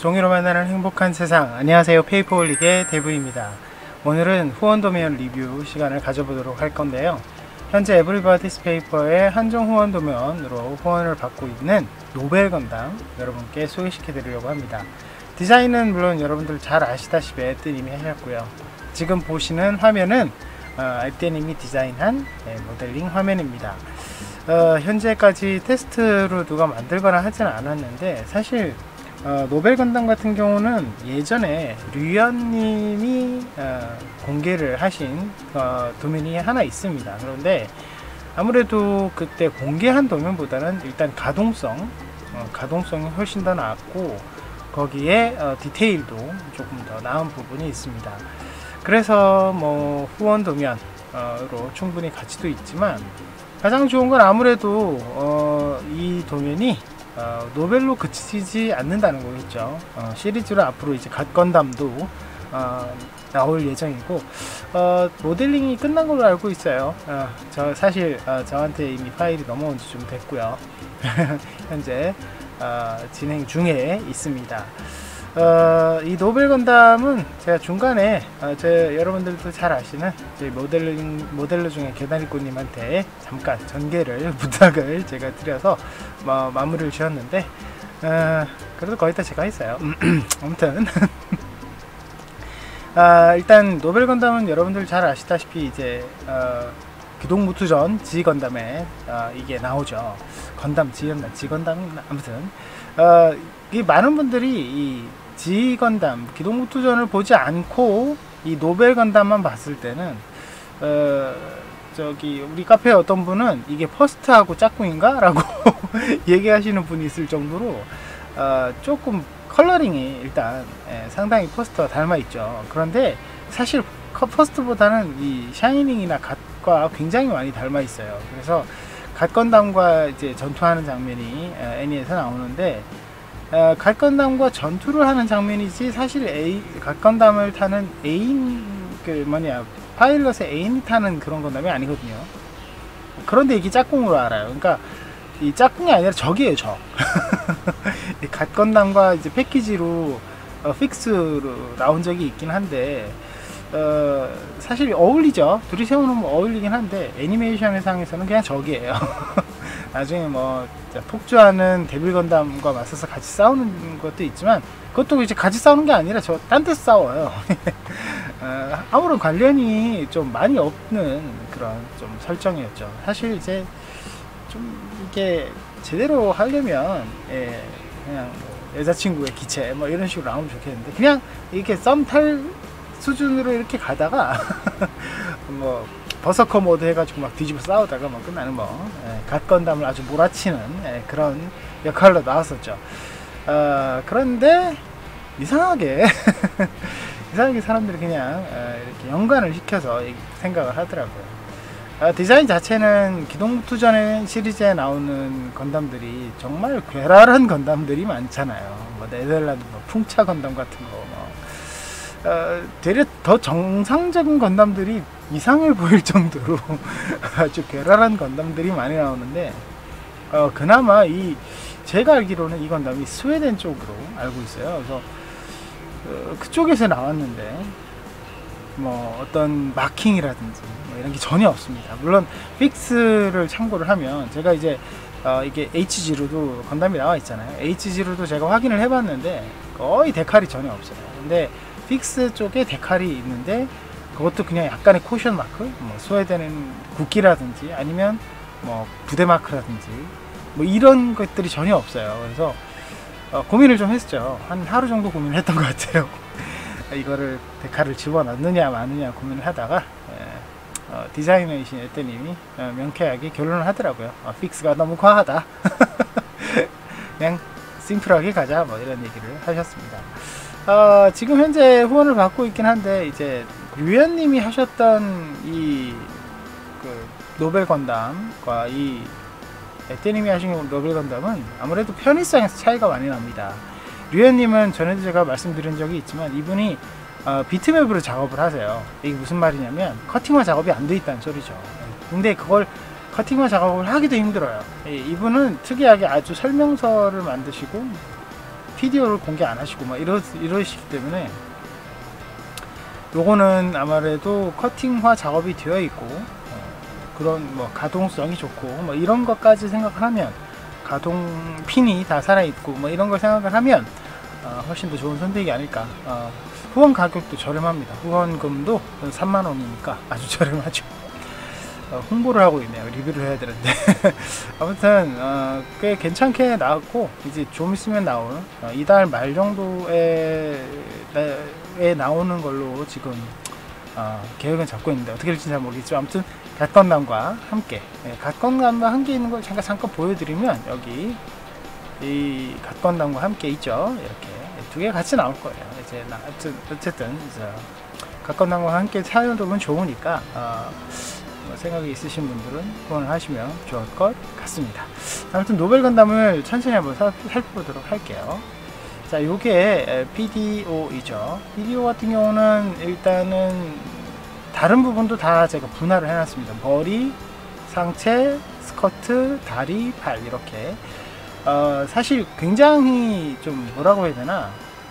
종이로 만나는 행복한 세상. 안녕하세요, 페이퍼홀릭의 데브입니다. 오늘은 후원 도면 리뷰 시간을 가져보도록 할 건데요, 현재 에브리바디스 페이퍼의 한정 후원 도면으로 후원을 받고 있는 노벨 건담 여러분께 소개시켜 드리려고 합니다. 디자인은 물론 여러분들 잘 아시다시피 에떼님이 하셨고요, 지금 보시는 화면은 에떼님이 디자인한 모델링 화면입니다. 현재까지 테스트로 누가 만들거나 하지는 않았는데, 사실 노벨 건담 같은 경우는 예전에 류현님이 공개를 하신 도면이 하나 있습니다. 그런데 아무래도 그때 공개한 도면보다는 일단 가동성이 훨씬 더 나았고, 거기에 디테일도 조금 더 나은 부분이 있습니다. 그래서 뭐 후원 도면으로 충분히 가치도 있지만, 가장 좋은 건 아무래도 이 도면이 노벨로 그치지 않는다는 거겠죠. 시리즈로 앞으로 이제 갓건담도 나올 예정이고, 모델링이 끝난 걸로 알고 있어요. 사실 저한테 이미 파일이 넘어온 지 좀 됐고요. 현재 진행 중에 있습니다. 이 노벨 건담은 제가 중간에 여러분들도 잘 아시는 저희 모델러 중에 개다리꾼님한테 잠깐 전개를 부탁을 제가 드려서 마무리를 지었는데, 그래도 거의 다 제가 했어요. 아무튼 일단 노벨 건담은 여러분들 잘 아시다시피 이제 기동무투전 지건담에 이게 나오죠. 건담 지건담 아무튼 이 많은 분들이 이 지건담 기동무투전을 보지 않고 이 노벨 건담만 봤을 때는 우리 카페에 어떤 분은 이게 퍼스트하고 짝꿍인가? 라고 얘기하시는 분이 있을 정도로 조금 컬러링이 일단 상당히 퍼스트와 닮아있죠. 그런데 사실 퍼스트보다는 이 샤이닝이나 갓과 굉장히 많이 닮아있어요. 그래서 갓건담과 이제 전투하는 장면이 애니에서 나오는데, 갓건담과 전투를 하는 장면이지 사실 갓건담을 타는 파일럿의 애인이 타는 그런 건담이 아니거든요. 그런데 이게 짝꿍으로 알아요. 그러니까 이 짝꿍이 아니라 적이에요, 적. 갓건담과 이제 패키지로 픽스로 나온 적이 있긴 한데, 사실 어울리죠. 둘이 세워놓으면 어울리긴 한데, 애니메이션 상에서는 그냥 적이에요. 나중에 뭐 폭주하는 데빌 건담과 맞서서 같이 싸우는 것도 있지만, 그것도 이제 같이 싸우는 게 아니라 딴 데서 싸워요. 아무런 관련이 좀 많이 없는 그런 좀 설정이었죠. 사실 이제 좀 이게 제대로 하려면 그냥 여자친구의 기체 뭐 이런 식으로 나오면 좋겠는데, 그냥 이렇게 썸 탈 수준으로 이렇게 가다가 뭐 버서커 모드 해가지고 막 뒤집어 싸우다가 뭐 끝나는 갓건담을 아주 몰아치는 그런 역할로 나왔었죠. 그런데 이상하게 사람들이 그냥 이렇게 연관을 시켜서 생각을 하더라고요. 디자인 자체는 기동투전 시리즈에 나오는 건담들이 정말 괴랄한 건담들이 많잖아요. 뭐 네덜란드 풍차 건담 같은 거, 되려 더 정상적인 건담들이 이상해 보일 정도로 아주 괴랄한 건담들이 많이 나오는데, 그나마 제가 알기로는 이 건담이 스웨덴 쪽으로 알고 있어요. 그래서 그쪽에서 나왔는데 뭐 어떤 마킹이라든지 뭐 이런 게 전혀 없습니다. 물론 픽스를 참고를 하면, 제가 이제 이게 HG로도 건담이 나와 있잖아요. HG로도 제가 확인을 해봤는데 거의 데칼이 전혀 없어요. 근데 픽스 쪽에 데칼이 있는데, 그것도 그냥 약간의 코션 마크, 뭐 스웨덴은 국기라든지 아니면 뭐 부대 마크라든지 뭐 이런 것들이 전혀 없어요. 그래서 고민을 좀 했죠. 한 하루 정도 고민을 했던 것 같아요. 이거를 데칼을 집어넣느냐 마느냐 고민을 하다가 디자이너이신 에떼님이 명쾌하게 결론을 하더라고요. 픽스가 너무 과하다. 그냥 심플하게 가자, 뭐 이런 얘기를 하셨습니다. 지금 현재 후원을 받고 있긴 한데, 이제 류현님이 하셨던 노벨 건담과 이 에떼님이 하신 노벨 건담은 아무래도 편의성에서 차이가 많이 납니다. 류현님은 전에도 제가 말씀드린 적이 있지만, 이분이 비트맵으로 작업을 하세요. 이게 무슨 말이냐면 커팅화 작업이 안 돼 있다는 소리죠. 근데 그걸 커팅화 작업을 하기도 힘들어요. 이분은 특이하게 아주 설명서를 만드시고 PDO를 공개 안 하시고 막 이러시기 때문에 요거는 아무래도 커팅화 작업이 되어 있고 그런 뭐 가동성이 좋고 뭐 이런 것까지 생각을 하면, 가동 핀이 다 살아있고 뭐 이런 걸 생각을 하면 훨씬 더 좋은 선택이 아닐까. 후원 가격도 저렴합니다. 후원금도 3만원이니까 아주 저렴하죠. 홍보를 하고 있네요. 리뷰를 해야 되는데 아무튼 꽤 괜찮게 나왔고, 이제 좀 있으면 나올 이달 말 정도에 나오는 걸로 지금 계획은 잡고 있는데 어떻게 될지 잘 모르겠지만, 아무튼 갓건담과 함께, 갓건담과 함께 있는 걸 잠깐 보여드리면, 여기 이 갓건담과 함께 있죠. 이렇게 두 개 같이 나올 거예요. 이제 어쨌든 갓건담과 함께 사용해보면 좋으니까 생각이 있으신 분들은 후원을 하시면 좋을 것 같습니다. 아무튼 노벨 건담을 천천히 한번 살펴보도록 할게요. 자, 요게 PDO이죠. PDO 같은 경우는 일단은 다른 부분도 다 제가 분할을 해놨습니다. 머리, 상체, 스커트, 다리, 팔 이렇게. 사실 굉장히 좀 뭐라고 해야 되나,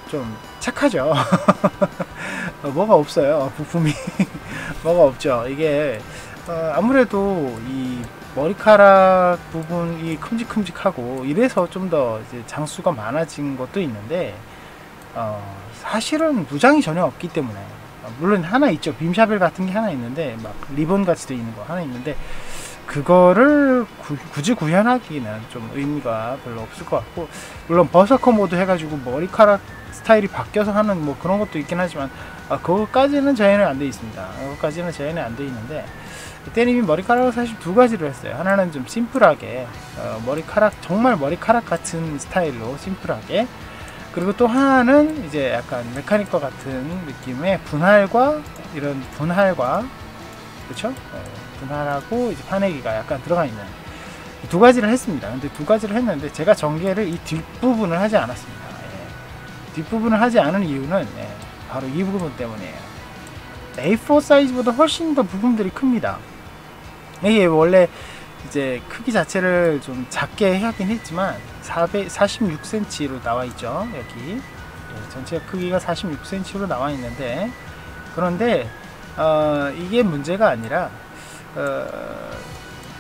좀 착하죠. 뭐가 없어요, 부품이. 뭐가 없죠. 이게 아무래도 이 머리카락 부분이 큼직큼직하고 이래서 좀 더 장수가 많아진 것도 있는데, 사실은 무장이 전혀 없기 때문에, 물론 하나 있죠. 빔샤벨 같은 게 하나 있는데, 막 리본 같이 돼 있는 거 하나 있는데, 그거를 굳이 구현하기는 좀 의미가 별로 없을 것 같고, 물론 버서커 모드 해가지고 머리카락 스타일이 바뀌어서 하는 뭐 그런 것도 있긴 하지만, 그거까지는 제한이 안 돼 있습니다. 그거까지는 제한이 안 돼 있는데, 이때님이 머리카락을 사실 두 가지로 했어요. 하나는 좀 심플하게, 정말 머리카락 같은 스타일로 심플하게, 그리고 또 하나는 이제 약간 메카닉과 같은 느낌의 분할과 그렇죠? 분할하고 이제 파내기가 약간 들어가 있는 두 가지를 했습니다. 근데 두 가지를 했는데 제가 전개를 이 뒷부분을 하지 않았습니다. 뒷부분을 하지 않은 이유는 바로 이 부분 때문이에요. A4 사이즈보다 훨씬 더 부품들이 큽니다. 이게 원래 이제 크기 자체를 좀 작게 하긴 했지만 46cm로 나와 있죠. 여기 전체 크기가 46cm로 나와 있는데, 그런데 이게 문제가 아니라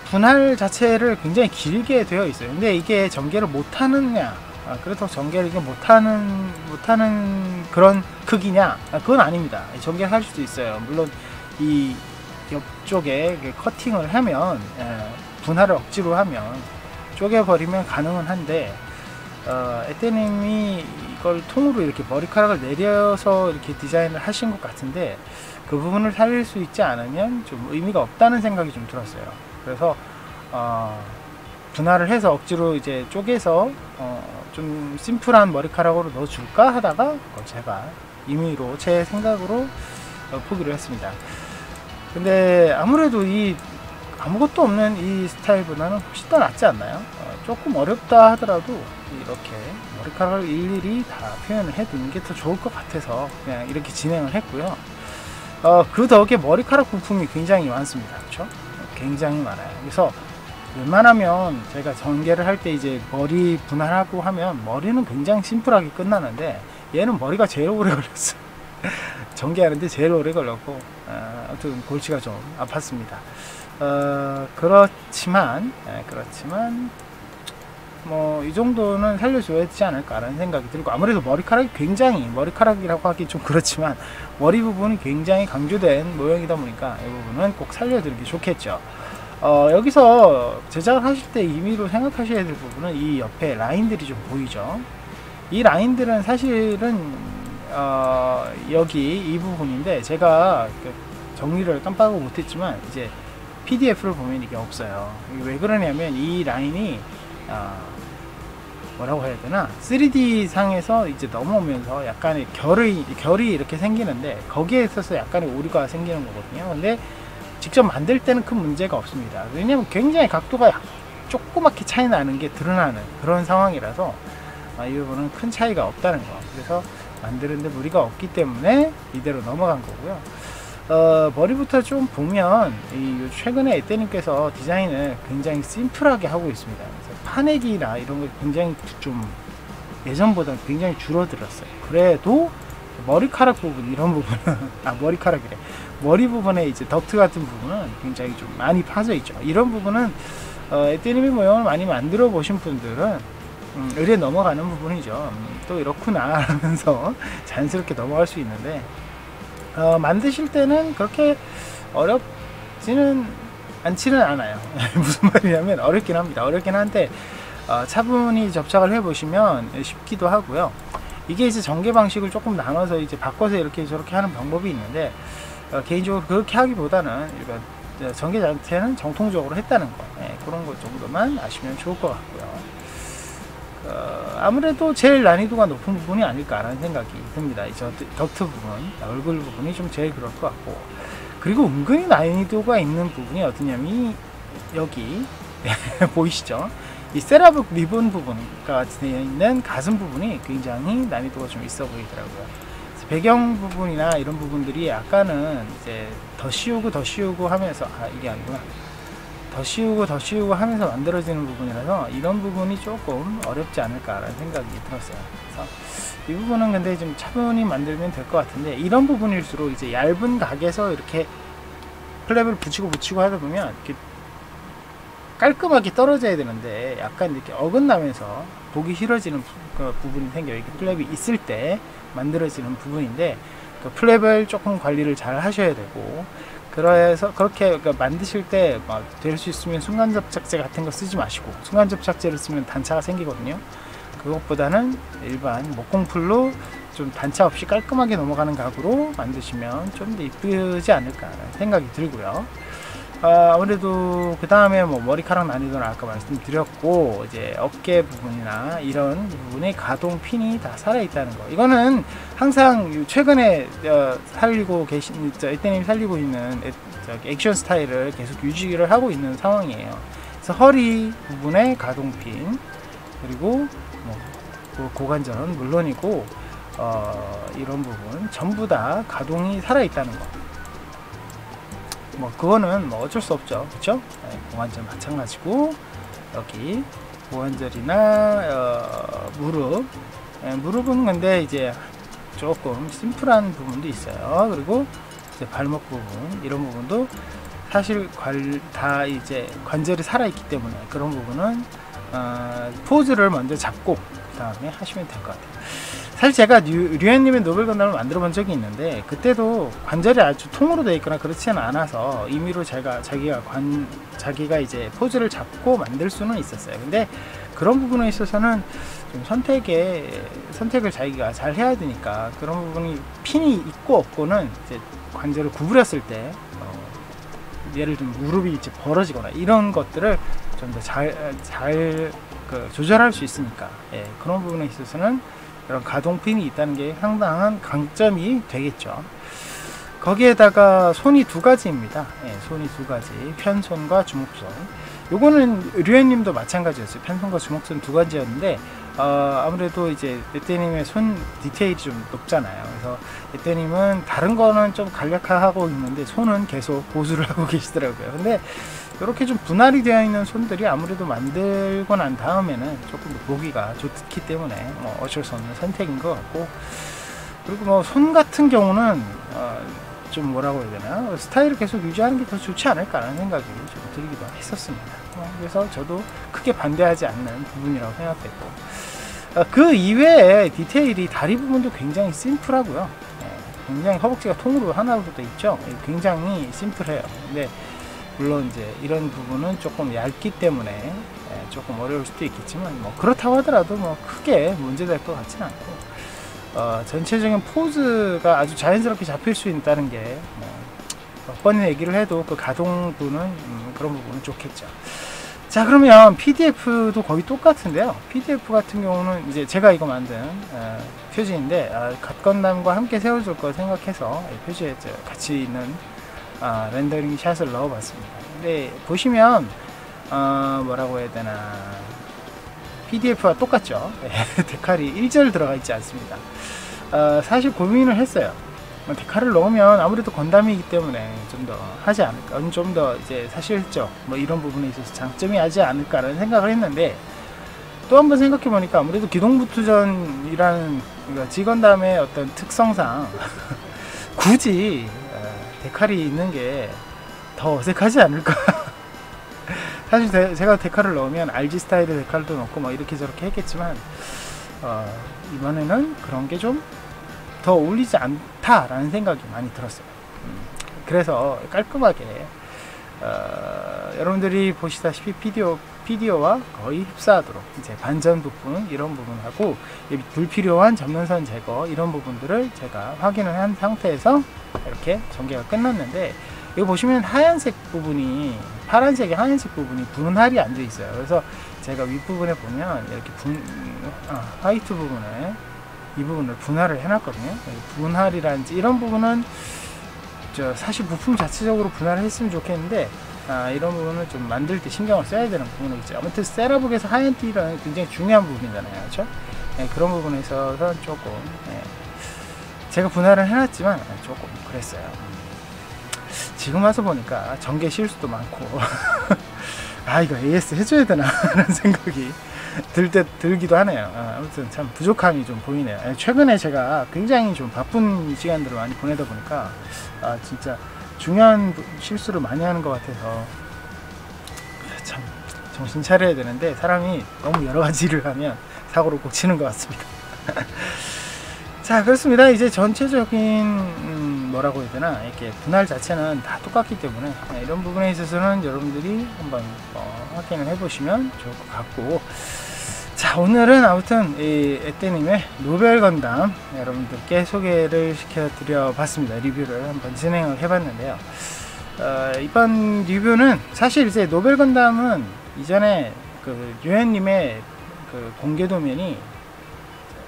분할 자체를 굉장히 길게 되어 있어요. 근데 이게 전개를 못하느냐, 그래서 전개를 이게 못하는 그런 크기냐, 그건 아닙니다. 전개를 할 수도 있어요. 물론 이 옆쪽에 커팅을 하면, 분할을 억지로 하면 쪼개버리면 가능은 한데, 에테님이 이걸 통으로 이렇게 머리카락을 내려서 이렇게 디자인을 하신 것 같은데, 그 부분을 살릴 수 있지 않으면 좀 의미가 없다는 생각이 좀 들었어요. 그래서 분할을 해서 억지로 이제 쪼개서 좀 심플한 머리카락으로 넣어줄까 하다가 제가 임의로 제 생각으로 포기를 했습니다. 근데 아무래도 이 아무것도 없는 이 스타일보다는 훨씬 더 낫지 않나요? 조금 어렵다 하더라도 이렇게 머리카락을 일일이 다 표현을 해두는 게 더 좋을 것 같아서 그냥 이렇게 진행을 했고요. 그 덕에 머리카락 부품이 굉장히 많습니다. 그렇죠? 굉장히 많아요. 그래서 웬만하면 제가 전개를 할 때 이제 머리 분할하고 하면 머리는 굉장히 심플하게 끝나는데, 얘는 머리가 제일 오래 걸렸어요. 전개하는데 제일 오래 걸렸고, 아무튼 골치가 좀 아팠습니다. 그렇지만 뭐 이 정도는 살려줘야 되지 않을까라는 생각이 들고, 아무래도 머리카락이라고 하기 좀 그렇지만 머리 부분이 굉장히 강조된 모형이다 보니까 이 부분은 꼭 살려드리는 게 좋겠죠. 여기서 제작을 하실 때 임의로 생각하셔야 될 부분은 이 옆에 라인들이 좀 보이죠. 이 라인들은 사실은 여기 이 부분인데, 제가 정리를 깜빡하고 못했지만 이제 PDF를 보면 이게 없어요. 이게 왜 그러냐면 이 라인이 뭐라고 해야 되나, 3D 상에서 이제 넘어오면서 약간의 결이 이렇게 생기는데, 거기에 있어서 약간의 오류가 생기는 거거든요. 근데 직접 만들 때는 큰 문제가 없습니다. 왜냐면 굉장히 각도가 조그맣게 차이 나는 게 드러나는 그런 상황이라서 이 부분은 큰 차이가 없다는 거. 그래서 만드는데 무리가 없기 때문에 이대로 넘어간 거고요. 머리부터 좀 보면 최근에 에떼님께서 디자인을 굉장히 심플하게 하고 있습니다. 그래서 파내기나 이런 걸 굉장히 좀 예전보다 굉장히 줄어들었어요. 그래도 머리카락 부분, 이런 부분은 머리카락이래, 머리 부분에 이제 덕트 같은 부분은 굉장히 좀 많이 파져 있죠. 이런 부분은 에테니미 모형을 많이 만들어 보신 분들은 의뢰 넘어가는 부분이죠. 또 이렇구나 하면서 자연스럽게 넘어갈 수 있는데, 만드실 때는 그렇게 어렵지는 않지는 않아요. 무슨 말이냐면 어렵긴 합니다. 어렵긴 한데 차분히 접착을 해 보시면 쉽기도 하고요. 이게 이제 전개 방식을 조금 나눠서 이제 바꿔서 이렇게 저렇게 하는 방법이 있는데, 개인적으로 그렇게 하기보다는 일반 전개 자체는 정통적으로 했다는 거, 그런 것 정도만 아시면 좋을 것 같고요. 아무래도 제일 난이도가 높은 부분이 아닐까라는 생각이 듭니다. 이 덕트 부분, 얼굴 부분이 좀 제일 그럴 것 같고, 그리고 은근히 난이도가 있는 부분이 어디냐면 여기 보이시죠? 이 셋업 리본 부분과 있는 가슴 부분이 굉장히 난이도가 좀 있어 보이더라고요. 배경 부분이나 이런 부분들이 약간은 이제 더 씌우고 하면서, 이게 아니구나, 더 씌우고 하면서 만들어지는 부분이라서 이런 부분이 조금 어렵지 않을까라는 생각이 들었어요. 그래서 이 부분은 근데 좀 차분히 만들면 될 것 같은데, 이런 부분일수록 이제 얇은 각에서 이렇게 플랩을 붙이고 하다 보면 이렇게 깔끔하게 떨어져야 되는데 약간 이렇게 어긋나면서 보기 싫어지는 부분이 생겨요. 이렇게 플랩이 있을 때 만들어지는 부분인데, 그 플랩을 조금 관리를 잘 하셔야 되고, 그래서 그렇게 만드실 때 될 수 있으면 순간 접착제 같은 거 쓰지 마시고, 순간 접착제를 쓰면 단차가 생기거든요. 그것보다는 일반 목공풀로 좀 단차 없이 깔끔하게 넘어가는 각으로 만드시면 좀 더 이쁘지 않을까 생각이 들고요. 아무래도 그 다음에 뭐 머리카락 난이도는 아까 말씀드렸고, 이제 어깨 부분이나 이런 부분에 가동 핀이 다 살아있다는 거, 이거는 항상 최근에 살리고 계신, 에테님이 살리고 있는 액션 스타일을 계속 유지를 하고 있는 상황이에요. 그래서 허리 부분에 가동 핀, 그리고 뭐 고관절은 물론이고 이런 부분 전부 다 가동이 살아있다는 거, 뭐 그거는 뭐 어쩔 수 없죠, 그쵸? 고관절 마찬가지고, 여기 고관절이나 무릎은 근데 이제 조금 심플한 부분도 있어요. 그리고 이제 발목 부분, 이런 부분도 사실 다 이제 관절이 살아있기 때문에 그런 부분은 포즈를 먼저 잡고 그 다음에 하시면 될 것 같아요. 사실 제가 류엔님의 노벨 건담을 만들어 본 적이 있는데, 그때도 관절이 아주 통으로 되어 있거나 그렇지는 않아서 임의로 자기가 이제 포즈를 잡고 만들 수는 있었어요. 근데 그런 부분에 있어서는 좀 선택을 자기가 잘 해야 되니까, 그런 부분이 핀이 있고 없고는 이제 관절을 구부렸을 때 예를 들면 무릎이 이제 벌어지거나 이런 것들을 좀 더 잘 조절할 수 있으니까, 그런 부분에 있어서는 이런 가동핀이 있다는 게 상당한 강점이 되겠죠. 거기에다가 손이 두 가지입니다. 손이 두 가지, 편손과 주먹손. 요거는 류엔님도 마찬가지였어요. 편손과 주먹손 두 가지였는데, 아무래도 이제 에테님의 손 디테일이 좀 높잖아요. 그래서 에테님은 다른 거는 좀 간략화하고 있는데 손은 계속 보수를 하고 계시더라고요. 근데 이렇게 좀 분할이 되어 있는 손들이 아무래도 만들고 난 다음에는 조금 더 보기가 좋기 때문에 뭐 어쩔 수 없는 선택인 것 같고, 그리고 뭐 손 같은 경우는 좀 뭐라고 해야 되나, 스타일을 계속 유지하는 게 더 좋지 않을까라는 생각이 좀 들기도 했었습니다. 그래서 저도 크게 반대하지 않는 부분이라고 생각됐고, 그 이외에 디테일이 다리 부분도 굉장히 심플하고요. 굉장히 허벅지가 통으로 하나로 돼 있죠. 굉장히 심플해요. 근데 물론 이제 이런 부분은 조금 얇기 때문에 조금 어려울 수도 있겠지만, 뭐 그렇다고 하더라도 뭐 크게 문제될 것 같지는 않고, 전체적인 포즈가 아주 자연스럽게 잡힐 수 있다는 게 몇 번 얘기를 해도 그 가동도는 그런 부분은 좋겠죠. 자, 그러면 PDF도 거의 똑같은데요. PDF 같은 경우는 이제 제가 이거 만든 표지인데, 갓건담과 함께 세워줄 거 생각해서 표지에 같이 있는 렌더링 샷을 넣어봤습니다. 근데 보시면 뭐라고 해야 되나, PDF와 똑같죠. 데칼이 1절 들어가 있지 않습니다. 사실 고민을 했어요. 데칼을 넣으면 아무래도 건담이기 때문에 좀 더 하지 않을까, 좀 더 이제 사실적 뭐 이런 부분에 있어서 장점이 하지 않을까라는 생각을 했는데, 또 한 번 생각해 보니까 아무래도 기동부투전이라는 그러니까 G건담의 어떤 특성상 굳이 데칼이 있는 게 더 어색하지 않을까. 사실 제가 데칼을 넣으면 RG 스타일의 데칼도 넣고 뭐 이렇게 저렇게 했겠지만 이번에는 그런 게 좀 더 어울리지 않다라는 생각이 많이 들었어요. 그래서 깔끔하게 여러분들이 보시다시피 PDO와 거의 흡사하도록 이제 반전 부분 이런 부분하고 불필요한 전면선 제거 이런 부분들을 제가 확인을 한 상태에서 이렇게 전개가 끝났는데, 이거 보시면 하얀색 부분이 파란색에 하얀색 부분이 분할이 안 돼 있어요. 그래서 제가 윗부분에 보면 이렇게 화이트 부분에 이 부분을 분할을 해놨거든요. 분할이라든지 이런 부분은 사실 부품 자체적으로 분할을 했으면 좋겠는데 이런 부분은 좀 만들 때 신경을 써야 되는 부분이겠죠. 아무튼 세라북에서 하얀 띠는 굉장히 중요한 부분이잖아요, 그렇죠? 네, 그런 부분에 있어서 조금 제가 분할을 해놨지만 조금 그랬어요. 지금 와서 보니까 전개 실수도 많고 이거 AS 해줘야 되나 라는 생각이 들기도 하네요. 아무튼 참 부족함이 좀 보이네요. 최근에 제가 굉장히 좀 바쁜 시간들을 많이 보내다 보니까 진짜 중요한 실수를 많이 하는 것 같아서 참 정신 차려야 되는데, 사람이 너무 여러 가지 일을 하면 사고를 꼭 치는 것 같습니다. 자, 그렇습니다. 이제 전체적인 뭐라고 해야 되나, 이렇게 분할 자체는 다 똑같기 때문에 이런 부분에 있어서는 여러분들이 한번 확인을 해보시면 좋을 것 같고, 자, 오늘은 아무튼 이 에떼님의 노벨 건담 여러분들께 소개를 시켜드려 봤습니다. 리뷰를 한번 진행을 해봤는데요. 이번 리뷰는 사실 이제 노벨 건담은 이전에 그 유엔님의 그 공개 도면이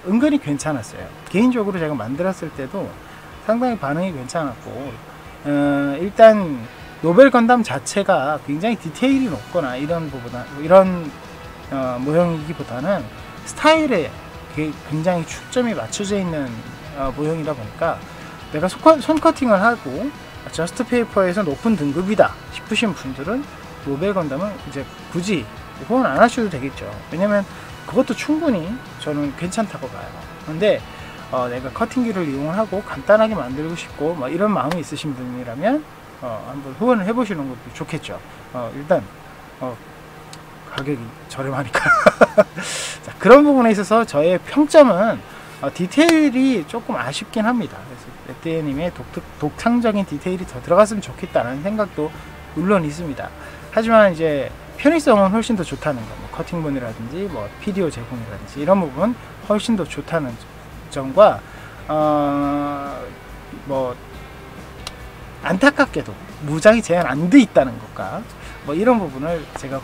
은근히 괜찮았어요. 개인적으로 제가 만들었을 때도 상당히 반응이 괜찮았고, 일단 노벨 건담 자체가 굉장히 디테일이 높거나 이런 모형이기보다는 스타일에 굉장히 초점이 맞춰져 있는 모형이다 보니까 내가 손 커팅을 하고 저스트 페이퍼에서 높은 등급이다 싶으신 분들은 노벨 건담은 이제 굳이 후원 안 하셔도 되겠죠. 왜냐면 그것도 충분히 저는 괜찮다고 봐요. 근데 내가 커팅기를 이용하고 간단하게 만들고 싶고 이런 마음이 있으신 분이라면 한번 후원을 해보시는 것도 좋겠죠. 일단 가격이 저렴하니까. 자, 그런 부분에 있어서 저의 평점은 디테일이 조금 아쉽긴 합니다. 그래서 에떼님의 독창적인 디테일이 더 들어갔으면 좋겠다는 생각도 물론 있습니다. 하지만 이제 편의성은 훨씬 더 좋다는 거, 커팅본이라든지 PDO 제공이라든지 이런 부분 훨씬 더 좋다는 점과 안타깝게도 무장이 제한 안 돼 있다는 것과 이런 부분을 제가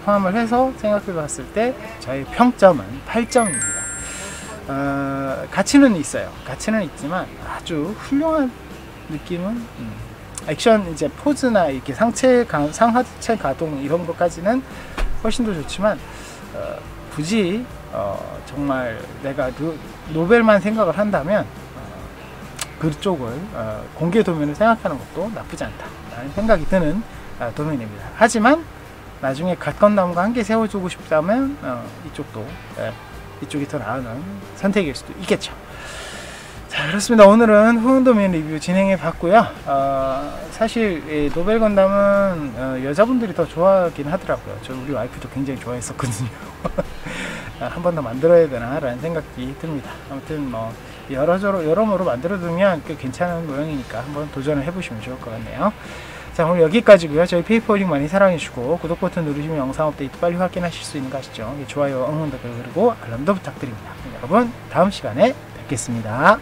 포함을 해서 생각해 봤을 때 저의 평점은 8점입니다. 가치는 있어요. 가치는 있지만 아주 훌륭한 느낌은 액션 이제 포즈나 이렇게 상하체 가동 이런 것까지는 훨씬 더 좋지만 굳이 정말 내가 노벨만 생각을 한다면 그쪽을 공개 도면을 생각하는 것도 나쁘지 않다라는 생각이 드는 도면입니다. 하지만 나중에 갓건담과 함께 세워주고 싶다면 이쪽이 더 나은 선택일 수도 있겠죠. 자, 그렇습니다. 오늘은 후원 도면 리뷰 진행해 봤고요. 사실 노벨 건담은 여자분들이 더 좋아하긴 하더라고요. 우리 와이프도 굉장히 좋아했었거든요. 한 번 더 만들어야 되나 라는 생각이 듭니다. 아무튼 여러모로 만들어두면 꽤 괜찮은 모양이니까 한번 도전을 해보시면 좋을 것 같네요. 자, 오늘 여기까지고요. 저희 페이퍼링 많이 사랑해주시고 구독 버튼 누르시면 영상 업데이트 빨리 확인하실 수 있는 거 아시죠? 좋아요, 응원도 그리고 알람도 부탁드립니다. 여러분, 다음 시간에 뵙겠습니다.